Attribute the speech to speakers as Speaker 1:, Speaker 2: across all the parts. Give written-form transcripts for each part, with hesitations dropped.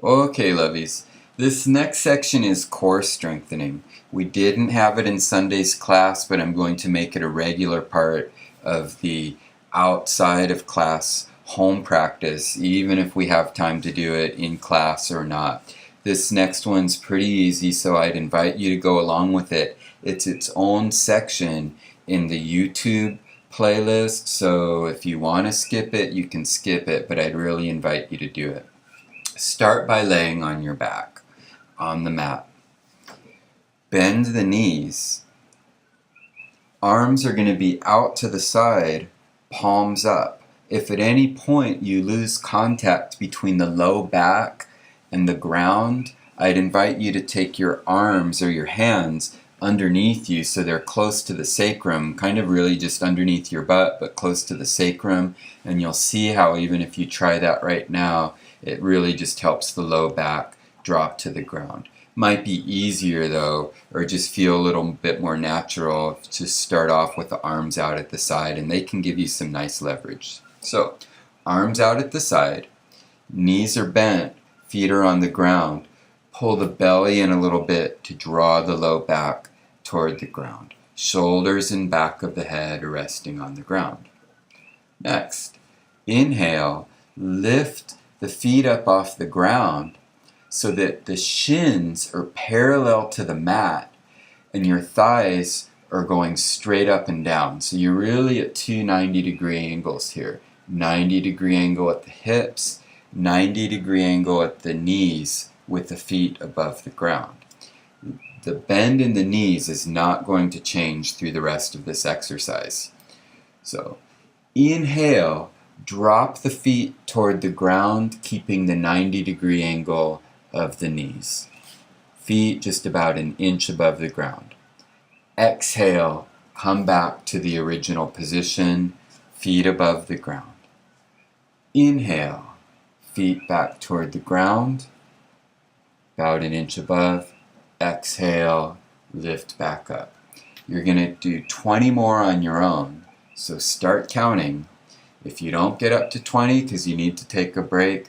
Speaker 1: Okay, lovies. This next section is core strengthening. We didn't have it in Sunday's class, but I'm going to make it a regular part of the outside of class home practice, even if we have time to do it in class or not. This next one's pretty easy, so I'd invite you to go along with it. It's its own section in the YouTube playlist, so if you want to skip it, you can skip it, but I'd really invite you to do it. Start by laying on your back on the mat. Bend the knees. Arms are going to be out to the side, palms up. If at any point you lose contact between the low back and the ground, I'd invite you to take your arms or your hands underneath you so they're close to the sacrum, kind of really just underneath your butt, but close to the sacrum. And you'll see how even if you try that right now, it really just helps the low back drop to the ground. Might be easier though, or just feel a little bit more natural to start off with the arms out at the side, and they can give you some nice leverage. So, arms out at the side, knees are bent, feet are on the ground. Pull the belly in a little bit to draw the low back toward the ground. Shoulders and back of the head are resting on the ground. Next, inhale, lift the feet up off the ground so that the shins are parallel to the mat and your thighs are going straight up and down. So you're really at two 90-degree angles here. 90-degree angle at the hips, 90-degree angle at the knees with the feet above the ground. The bend in the knees is not going to change through the rest of this exercise. So inhale, drop the feet toward the ground, keeping the 90-degree angle of the knees. Feet just about an inch above the ground. Exhale, come back to the original position, feet above the ground. Inhale, feet back toward the ground, about an inch above. Exhale, lift back up. You're going to do 20 more on your own, so start counting. If you don't get up to 20 because you need to take a break,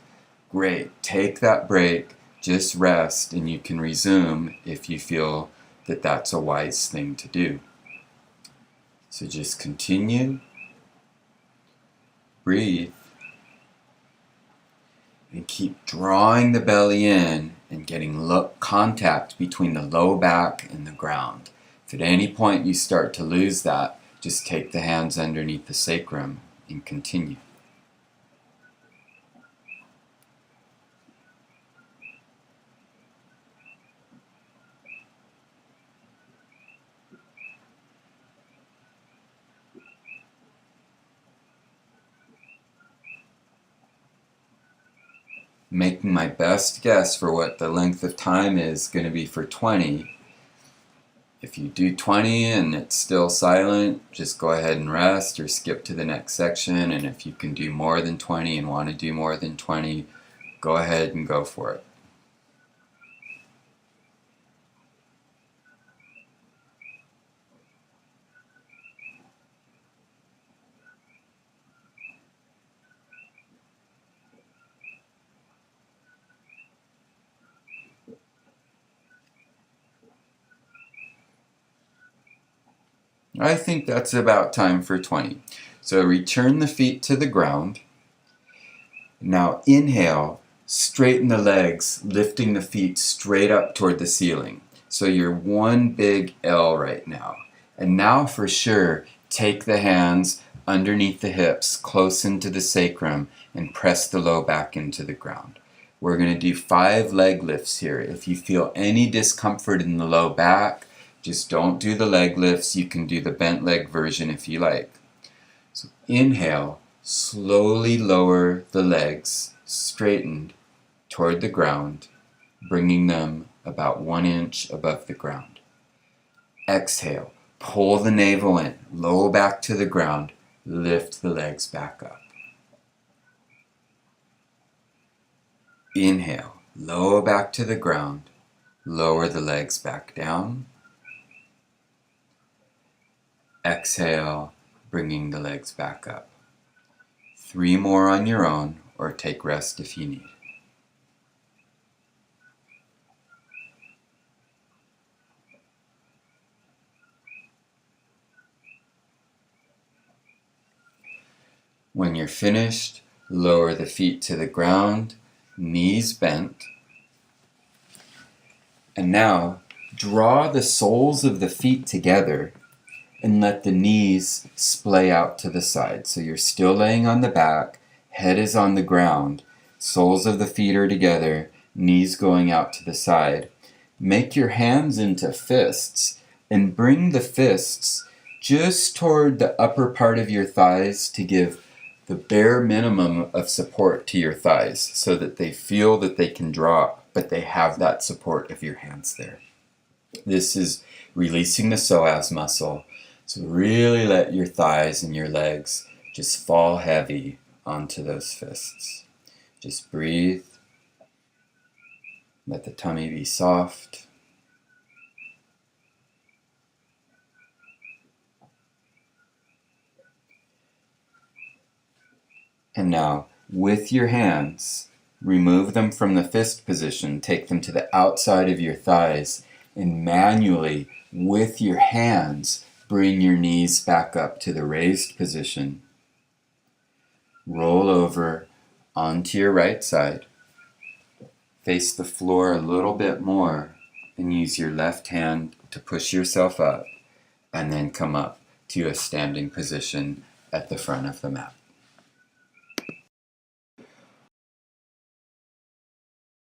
Speaker 1: great. Take that break, just rest, and you can resume if you feel that that's a wise thing to do. So just continue, breathe, and keep drawing the belly in and getting contact between the low back and the ground. If at any point you start to lose that, just take the hands underneath the sacrum and continue. Making my best guess for what the length of time is going to be for 20. If you do 20 and it's still silent, just go ahead and rest or skip to the next section. And if you can do more than 20 and want to do more than 20, go ahead and go for it. I think that's about time for 20. So return the feet to the ground. Now inhale, straighten the legs, lifting the feet straight up toward the ceiling. So you're one big L right now. And now for sure, take the hands underneath the hips, close into the sacrum, and press the low back into the ground. We're going to do 5 leg lifts here. If you feel any discomfort in the low back, just don't do the leg lifts. You can do the bent leg version if you like. So inhale, slowly lower the legs, straightened toward the ground, bringing them about 1 inch above the ground. Exhale, pull the navel in, low back to the ground, lift the legs back up. Inhale, low back to the ground, lower the legs back down. Exhale, bringing the legs back up. 3 more on your own, or take rest if you need. When you're finished, lower the feet to the ground, knees bent. And now, draw the soles of the feet together and let the knees splay out to the side. So you're still laying on the back, head is on the ground, soles of the feet are together, knees going out to the side. Make your hands into fists and bring the fists just toward the upper part of your thighs to give the bare minimum of support to your thighs so that they feel that they can drop, but they have that support of your hands there. This is releasing the psoas muscle. So really let your thighs and your legs just fall heavy onto those fists. Just breathe. Let the tummy be soft. And now, with your hands, remove them from the fist position, take them to the outside of your thighs, and manually, with your hands, bring your knees back up to the raised position. Roll over onto your right side. Face the floor a little bit more and use your left hand to push yourself up and then come up to a standing position at the front of the mat.